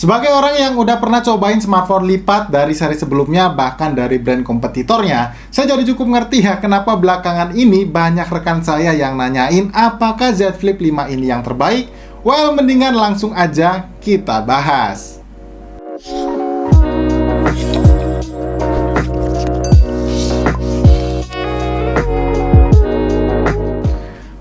Sebagai orang yang udah pernah cobain smartphone lipat dari seri sebelumnya, bahkan dari brand kompetitornya, saya jadi cukup ngerti ya kenapa belakangan ini banyak rekan saya yang nanyain apakah Z Flip 5 ini yang terbaik. Well, mendingan langsung aja kita bahas.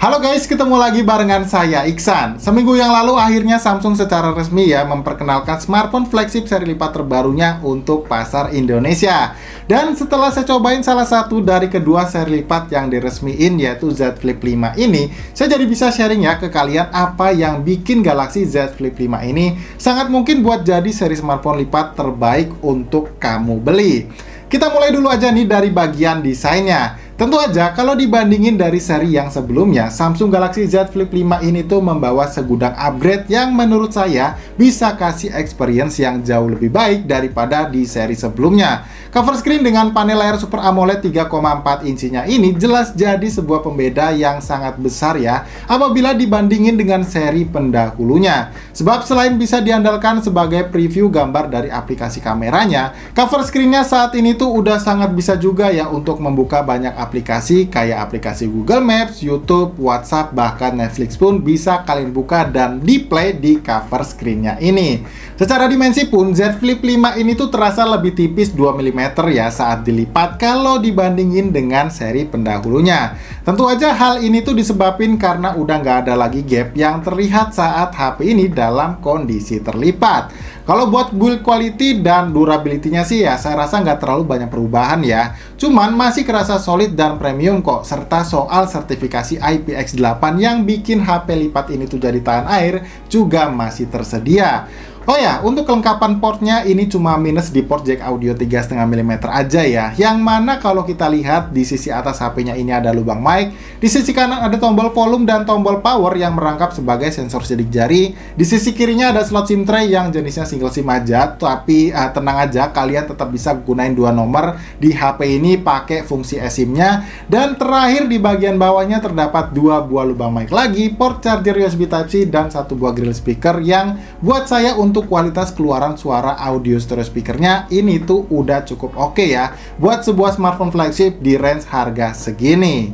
Halo guys, ketemu lagi barengan saya Iksan. Seminggu yang lalu akhirnya Samsung secara resmi ya memperkenalkan smartphone flagship seri lipat terbarunya untuk pasar Indonesia. Dan setelah saya cobain salah satu dari kedua seri lipat yang diresmiin yaitu Z Flip 5 ini, saya jadi bisa sharing ya ke kalian apa yang bikin Galaxy Z Flip 5 ini sangat mungkin buat jadi seri smartphone lipat terbaik untuk kamu beli. Kita mulai dulu aja nih dari bagian desainnya. Tentu aja kalau dibandingin dari seri yang sebelumnya, Samsung Galaxy Z Flip 5 ini tuh membawa segudang upgrade yang menurut saya bisa kasih experience yang jauh lebih baik daripada di seri sebelumnya. Cover screen dengan panel layar Super AMOLED 3,4 inchinya ini jelas jadi sebuah pembeda yang sangat besar ya apabila dibandingin dengan seri pendahulunya. Sebab selain bisa diandalkan sebagai preview gambar dari aplikasi kameranya, cover screen-nya saat ini tuh udah sangat bisa juga ya untuk membuka banyak aplikasi kayak aplikasi Google Maps, YouTube, WhatsApp, bahkan Netflix pun bisa kalian buka dan di-play di cover screen-nya ini. Secara dimensi pun Z Flip 5 ini tuh terasa lebih tipis 2 mm ya saat dilipat kalau dibandingin dengan seri pendahulunya. Tentu aja hal ini tuh disebabin karena udah nggak ada lagi gap yang terlihat saat HP ini dalam kondisi terlipat. Kalau buat build quality dan durability-nya sih ya saya rasa nggak terlalu banyak perubahan ya. Cuman masih kerasa solid dan premium kok. Serta soal sertifikasi IPX8 yang bikin HP lipat ini tuh jadi tahan air juga masih tersedia. Oh ya, untuk kelengkapan portnya ini cuma minus di port jack audio 3,5 mm aja ya. Yang mana kalau kita lihat di sisi atas HP-nya ini ada lubang mic, di sisi kanan ada tombol volume dan tombol power yang merangkap sebagai sensor sidik jari. Di sisi kirinya ada slot SIM tray yang jenisnya single SIM aja, tapi tenang aja kalian tetap bisa gunain dua nomor di HP ini pakai fungsi eSIM-nya. Dan terakhir di bagian bawahnya terdapat dua buah lubang mic lagi, port charger USB Type-C dan satu buah grill speaker yang buat saya untuk kualitas keluaran suara audio stereo speakernya ini tuh udah cukup oke ya buat sebuah smartphone flagship di range harga segini.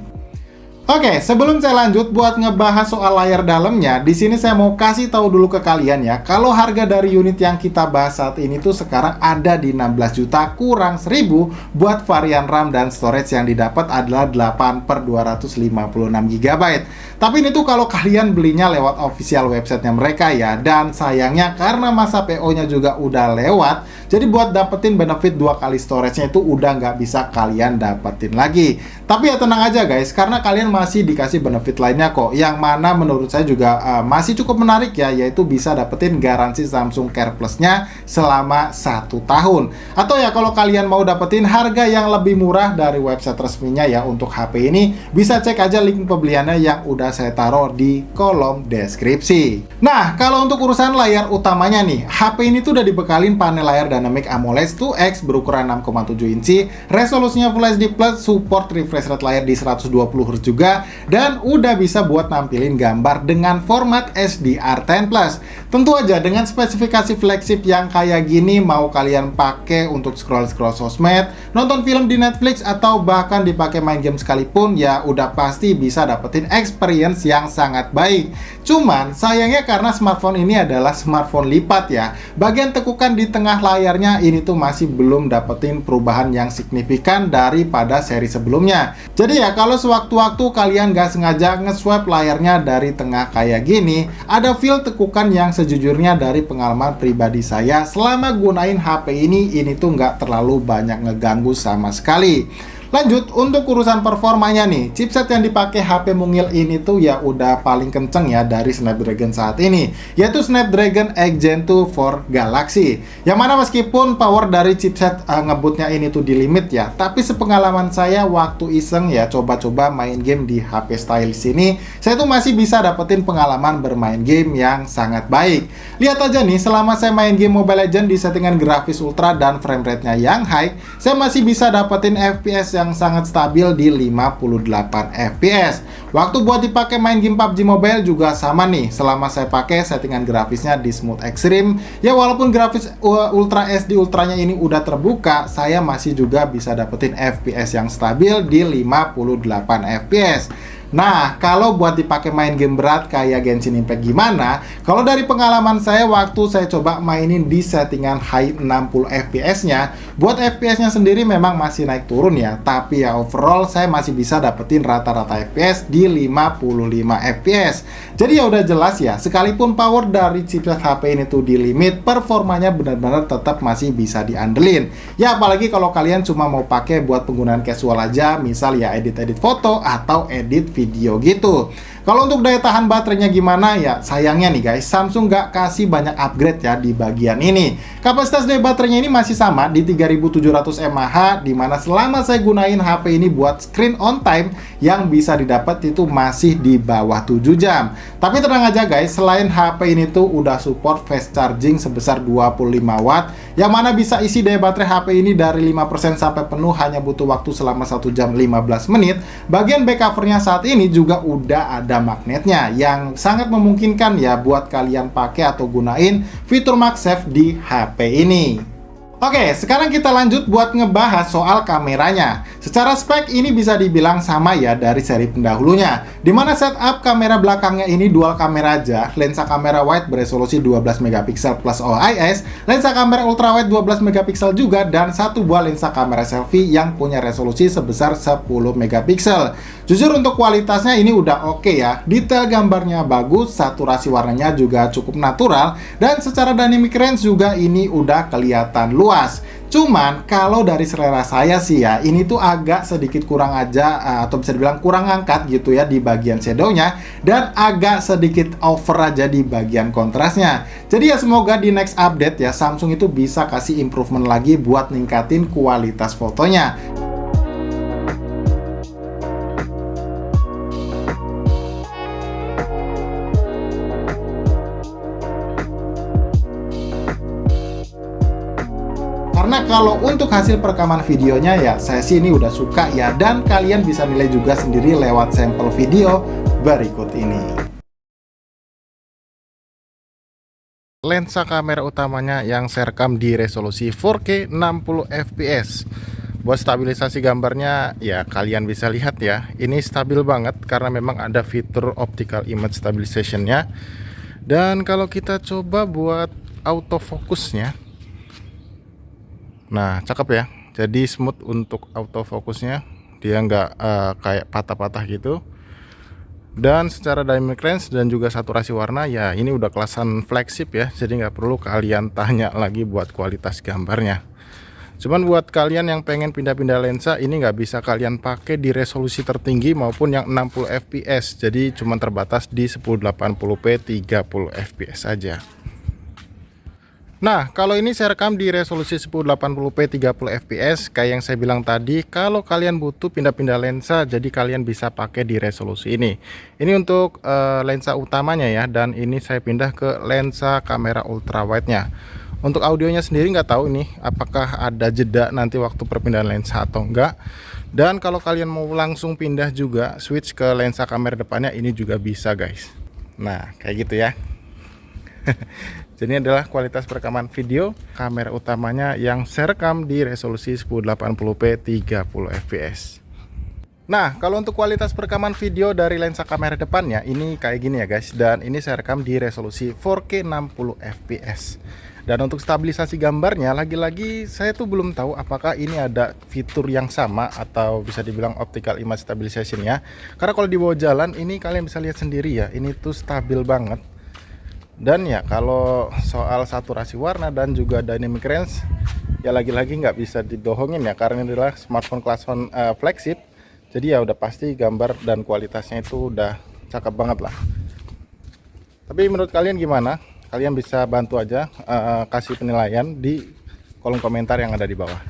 Oke, sebelum saya lanjut buat ngebahas soal layar dalamnya, di sini saya mau kasih tahu dulu ke kalian ya, kalau harga dari unit yang kita bahas saat ini tuh sekarang ada di 16 juta kurang 1000 buat varian RAM dan storage yang didapat adalah 8/256 GB. Tapi ini tuh kalau kalian belinya lewat official websitenya mereka ya, dan sayangnya karena masa PO-nya juga udah lewat, jadi buat dapetin benefit 2 kali storage-nya itu udah nggak bisa kalian dapetin lagi. Tapi ya tenang aja guys, karena kalian masih dikasih benefit lainnya kok, yang mana menurut saya juga masih cukup menarik ya, yaitu bisa dapetin garansi Samsung Care Plus-nya selama 1 tahun. Atau ya kalau kalian mau dapetin harga yang lebih murah dari website resminya ya untuk HP ini, bisa cek aja link pembeliannya yang udah saya taruh di kolom deskripsi. Nah, kalau untuk urusan layar utamanya nih, HP ini tuh udah dibekalin panel layar Dynamic AMOLED 2X berukuran 6,7 inci, resolusinya Full HD+, support refresh rate layar di 120Hz juga, dan udah bisa buat nampilin gambar dengan format HDR10+. Tentu aja dengan spesifikasi flagship yang kayak gini, mau kalian pakai untuk scroll-scroll sosmed, nonton film di Netflix, atau bahkan dipakai main game sekalipun, ya udah pasti bisa dapetin experience yang sangat baik. Cuman sayangnya karena smartphone ini adalah smartphone lipat ya, bagian tekukan di tengah layarnya ini tuh masih belum dapetin perubahan yang signifikan daripada seri sebelumnya. Jadi ya kalau sewaktu-waktu kalian gak sengaja nge-swipe layarnya dari tengah kayak gini, ada feel tekukan yang sejujurnya dari pengalaman pribadi saya selama gunain HP ini tuh gak terlalu banyak ngeganggu sama sekali. Lanjut, untuk urusan performanya nih, chipset yang dipakai HP mungil ini tuh ya udah paling kenceng ya dari Snapdragon saat ini, yaitu Snapdragon X Gen 2 for Galaxy. Yang mana meskipun power dari chipset ngebutnya ini tuh di limit ya, tapi sepengalaman saya waktu iseng ya coba-coba main game di HP stylish ini, saya tuh masih bisa dapetin pengalaman bermain game yang sangat baik. Lihat aja nih, selama saya main game Mobile Legends di settingan grafis ultra dan frame rate-nya yang high, saya masih bisa dapetin FPS yang sangat stabil di 58 fps. Waktu buat dipakai main game PUBG Mobile juga sama nih. Selama saya pakai settingan grafisnya di Smooth Extreme, ya walaupun grafis Ultra SD Ultranya ini udah terbuka, saya masih juga bisa dapetin FPS yang stabil di 58 fps. Nah, kalau buat dipakai main game berat kayak Genshin Impact gimana? Kalau dari pengalaman saya waktu saya coba mainin di settingan high 60 fps-nya, buat FPS-nya sendiri memang masih naik turun ya, tapi ya overall saya masih bisa dapetin rata-rata FPS di 55 fps. Jadi ya udah jelas ya, sekalipun power dari chipset HP ini tuh di limit, performanya benar-benar tetap masih bisa diandelin. Ya apalagi kalau kalian cuma mau pakai buat penggunaan casual aja, misal ya edit-edit foto atau edit video gitu. Kalau untuk daya tahan baterainya gimana ya? Sayangnya nih guys, Samsung nggak kasih banyak upgrade ya di bagian ini. Kapasitas daya baterainya ini masih sama di 3700 mAh, dimana selama saya gunain HP ini buat screen on time yang bisa didapat itu masih di bawah 7 jam. Tapi tenang aja guys, selain HP ini tuh udah support fast charging sebesar 25 watt, yang mana bisa isi daya baterai HP ini dari 5% sampai penuh hanya butuh waktu selama 1 jam 15 menit. Bagian back covernya saat ini juga udah ada magnetnya yang sangat memungkinkan ya buat kalian pakai atau gunain fitur MagSafe di HP ini. Oke, sekarang kita lanjut buat ngebahas soal kameranya. Secara spek ini bisa dibilang sama ya dari seri pendahulunya, dimana setup kamera belakangnya ini dual kamera aja, lensa kamera wide beresolusi 12 megapiksel plus OIS, lensa kamera ultrawide 12 megapiksel juga, dan satu buah lensa kamera selfie yang punya resolusi sebesar 10 megapiksel. Jujur untuk kualitasnya ini udah oke ya, detail gambarnya bagus, saturasi warnanya juga cukup natural, dan secara dynamic range juga ini udah kelihatan luas. Cuman kalau dari selera saya sih ya, ini tuh agak sedikit kurang aja, atau bisa dibilang kurang angkat gitu ya di bagian shadownya, dan agak sedikit over aja di bagian kontrasnya. Jadi ya semoga di next update ya Samsung itu bisa kasih improvement lagi buat ningkatin kualitas fotonya. Karena kalau untuk hasil perekaman videonya ya saya sih ini udah suka ya, dan kalian bisa nilai juga sendiri lewat sampel video berikut ini. Lensa kamera utamanya yang saya rekam di resolusi 4K 60 fps. Buat stabilisasi gambarnya ya kalian bisa lihat ya, ini stabil banget karena memang ada fitur optical image stabilization-nya. Dan kalau kita coba buat autofokusnya, nah cakep ya, jadi smooth untuk autofokusnya, dia nggak kayak patah-patah gitu. Dan secara dynamic range dan juga saturasi warna ya ini udah kelasan flagship ya, jadi nggak perlu kalian tanya lagi buat kualitas gambarnya. Cuman buat kalian yang pengen pindah-pindah lensa, ini nggak bisa kalian pakai di resolusi tertinggi maupun yang 60 fps, jadi cuma terbatas di 1080p 30 fps saja. Nah, kalau ini saya rekam di resolusi 1080p 30 fps. Kayak yang saya bilang tadi, kalau kalian butuh pindah-pindah lensa, jadi kalian bisa pakai di resolusi ini. Ini untuk lensa utamanya ya, dan ini saya pindah ke lensa kamera ultrawide-nya. Untuk audionya sendiri nggak tahu nih, apakah ada jeda nanti waktu perpindahan lensa atau enggak. Dan kalau kalian mau langsung pindah juga, switch ke lensa kamera depannya, ini juga bisa guys. Nah, kayak gitu ya. Jadi ini adalah kualitas perekaman video kamera utamanya yang saya rekam di resolusi 1080p 30 fps. Nah, kalau untuk kualitas perekaman video dari lensa kamera depannya ini kayak gini ya guys, dan ini saya rekam di resolusi 4K 60 fps. Dan untuk stabilisasi gambarnya, lagi-lagi saya tuh belum tahu apakah ini ada fitur yang sama atau bisa dibilang optical image stabilization ya. Karena kalau di bawah jalan ini kalian bisa lihat sendiri ya, ini tuh stabil banget. Dan ya kalau soal saturasi warna dan juga dynamic range ya lagi-lagi nggak bisa dibohongin ya, karena ini adalah smartphone kelas flagship. Jadi ya udah pasti gambar dan kualitasnya itu udah cakep banget lah. Tapi menurut kalian gimana? Kalian bisa bantu aja kasih penilaian di kolom komentar yang ada di bawah.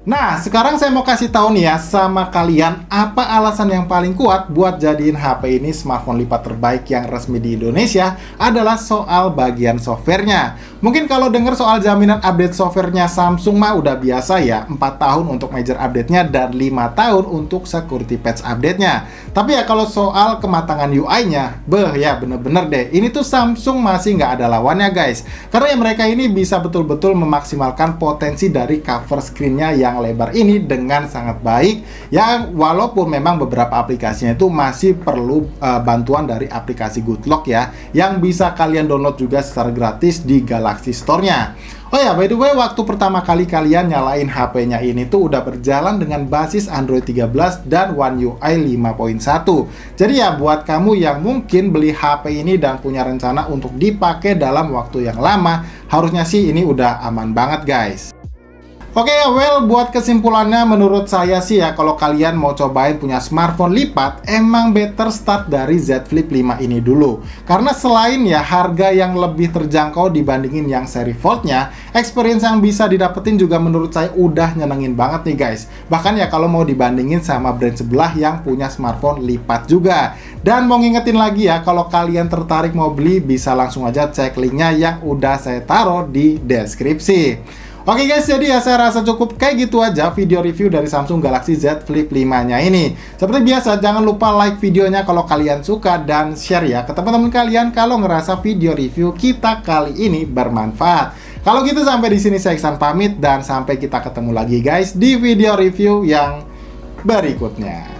Nah, sekarang saya mau kasih tahu nih ya sama kalian apa alasan yang paling kuat buat jadiin HP ini smartphone lipat terbaik yang resmi di Indonesia adalah soal bagian softwarenya. Mungkin kalau dengar soal jaminan update softwarenya Samsung mah udah biasa ya, 4 tahun untuk major update-nya dan 5 tahun untuk security patch update-nya. Tapi ya kalau soal kematangan UI-nya, ya bener-bener deh, ini tuh Samsung masih nggak ada lawannya guys. Karena ya mereka ini bisa betul-betul memaksimalkan potensi dari cover screen-nya yang lebar ini dengan sangat baik ya, walaupun memang beberapa aplikasinya itu masih perlu bantuan dari aplikasi Goodlock ya, yang bisa kalian download juga secara gratis di Galaxy Store-nya. Oh ya, by the way, waktu pertama kali kalian nyalain HP-nya ini tuh udah berjalan dengan basis Android 13 dan One UI 5.1. Jadi ya buat kamu yang mungkin beli HP ini dan punya rencana untuk dipakai dalam waktu yang lama, harusnya sih ini udah aman banget guys. Oke, well, buat kesimpulannya menurut saya sih ya, kalau kalian mau cobain punya smartphone lipat, emang better start dari Z Flip 5 ini dulu. Karena selain ya harga yang lebih terjangkau dibandingin yang seri Fold-nya, experience yang bisa didapetin juga menurut saya udah nyenengin banget nih guys. Bahkan ya kalau mau dibandingin sama brand sebelah yang punya smartphone lipat juga. Dan mau ngingetin lagi ya, kalau kalian tertarik mau beli, bisa langsung aja cek linknya yang udah saya taruh di deskripsi. Oke guys, jadi ya saya rasa cukup kayak gitu aja video review dari Samsung Galaxy Z Flip 5-nya ini. Seperti biasa, jangan lupa like videonya kalau kalian suka dan share ya ke teman-teman kalian kalau ngerasa video review kita kali ini bermanfaat. Kalau gitu sampai di sini saya Iksan pamit dan sampai kita ketemu lagi guys di video review yang berikutnya.